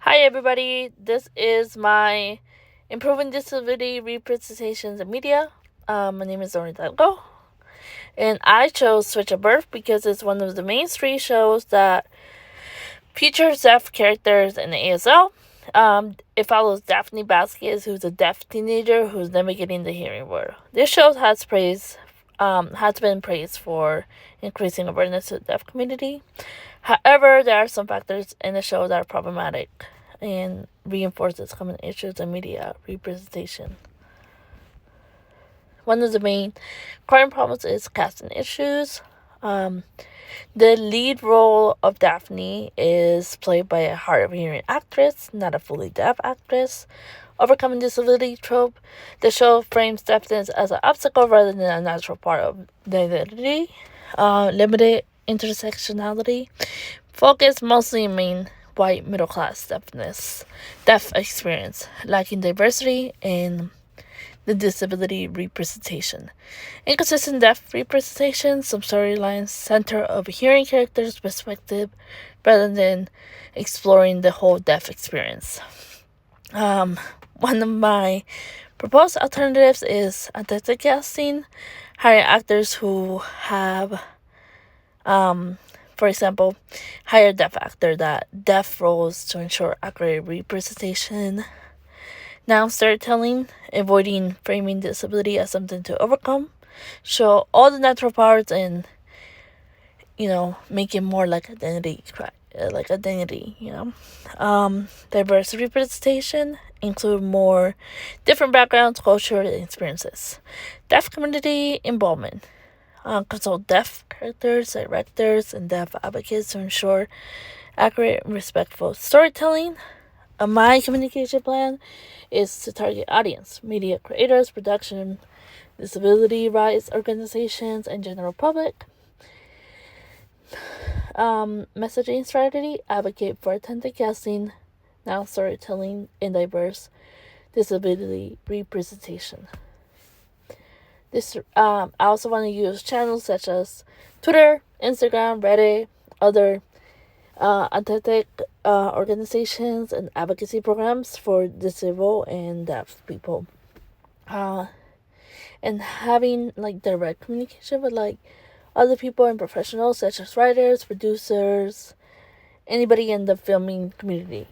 Hi, everybody. This is my Improving Disability Representations in Media. My name is Zorin Delgo, and I chose Switch of Birth because it's one of the mainstream shows that features deaf characters in the ASL. It follows Daphne Vasquez, who's a deaf teenager who's navigating the hearing world. This show has been praised for increasing awareness to the deaf community. However, there are some factors in the show that are problematic and reinforces common issues in media representation. One of the main current problems is casting issues. The lead role of Daphne is played by a hard of hearing actress, not a fully deaf actress. Overcoming disability trope, the show frames deafness as an obstacle rather than a natural part of the identity. Limited intersectionality, focus mostly in white middle class deaf experience, lacking diversity in the disability representation. Inconsistent deaf representation, some storylines center of a hearing character's perspective rather than exploring the whole deaf experience. One of my proposed alternatives is authentic casting, hiring actors who have, for example, hire deaf actor that deaf roles to ensure accurate representation. Now storytelling, avoiding framing disability as something to overcome. Show all the natural parts and make it more like identity, diverse representation, include more different backgrounds, culture, and experiences. Deaf community involvement. Consult deaf characters, directors, and deaf advocates to ensure accurate and respectful storytelling. My communication plan is to target audience, media creators, production, disability rights organizations, and general public. Messaging strategy, advocate for authentic casting, now storytelling, and diverse disability representation. I also want to use channels such as Twitter, Instagram, Reddit, other authentic organizations and advocacy programs for disabled and deaf people. And having direct communication with other people and professionals such as writers, producers, anybody in the filming community.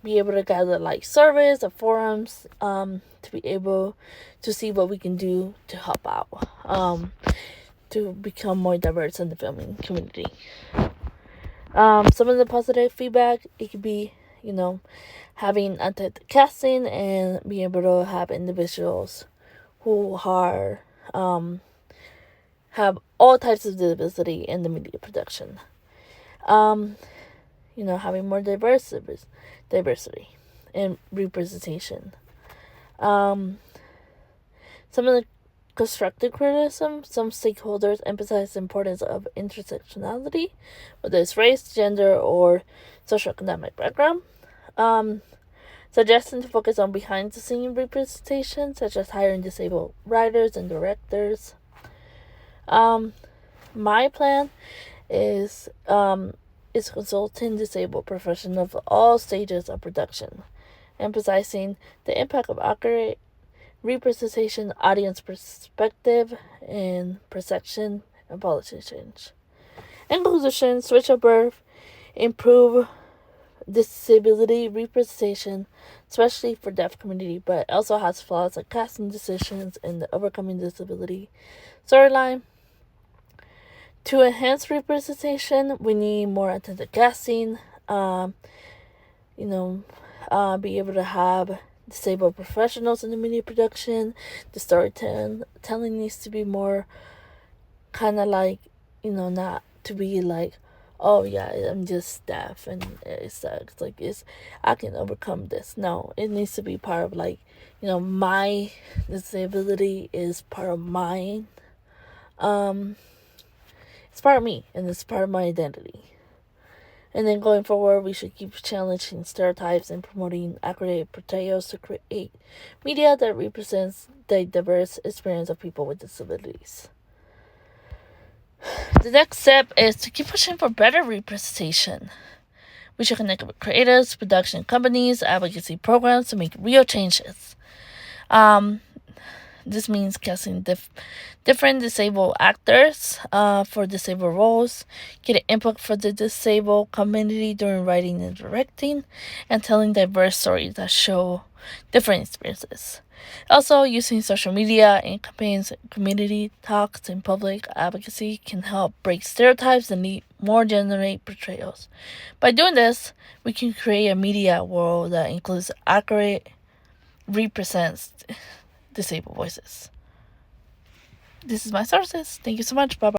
Be able to gather surveys or forums to be able to see what we can do to help out, to become more diverse in the filming community. Some of the positive feedback, it could be, having authentic casting and being able to have individuals who are have all types of diversity in the media production. Having more diversity and representation. Some of the constructive criticism, some stakeholders emphasize the importance of intersectionality, whether it's race, gender, or socioeconomic background. Suggesting to focus on behind-the-scenes representation, such as hiring disabled writers and directors. My plan is consulting disabled professionals of all stages of production, emphasizing the impact of accurate representation, audience perspective, and perception and policy change. In conclusion, Switch of Birth improve disability representation, especially for deaf community, but also has flaws like casting decisions and the overcoming disability storyline. To enhance representation, we need more authentic casting. Be able to have disabled professionals in the media production. The storytelling needs to be more kind of not to be oh yeah, I'm just deaf and it sucks. I can overcome this. No, it needs to be part of my disability is part of mine. It's part of me and it's part of my identity. And then going forward, we should keep challenging stereotypes and promoting accurate portrayals to create media that represents the diverse experience of people with disabilities. The next step is to keep pushing for better representation. We should connect with creators, production companies, advocacy programs to make real changes. This means casting different disabled actors for disabled roles, getting input for the disabled community during writing and directing, and telling diverse stories that show different experiences. Also, using social media and campaigns, community talks, and public advocacy can help break stereotypes and lead more genuine portrayals. By doing this, we can create a media world that includes accurate, represents disabled voices. This is my sources. Thank you so much. Bye bye.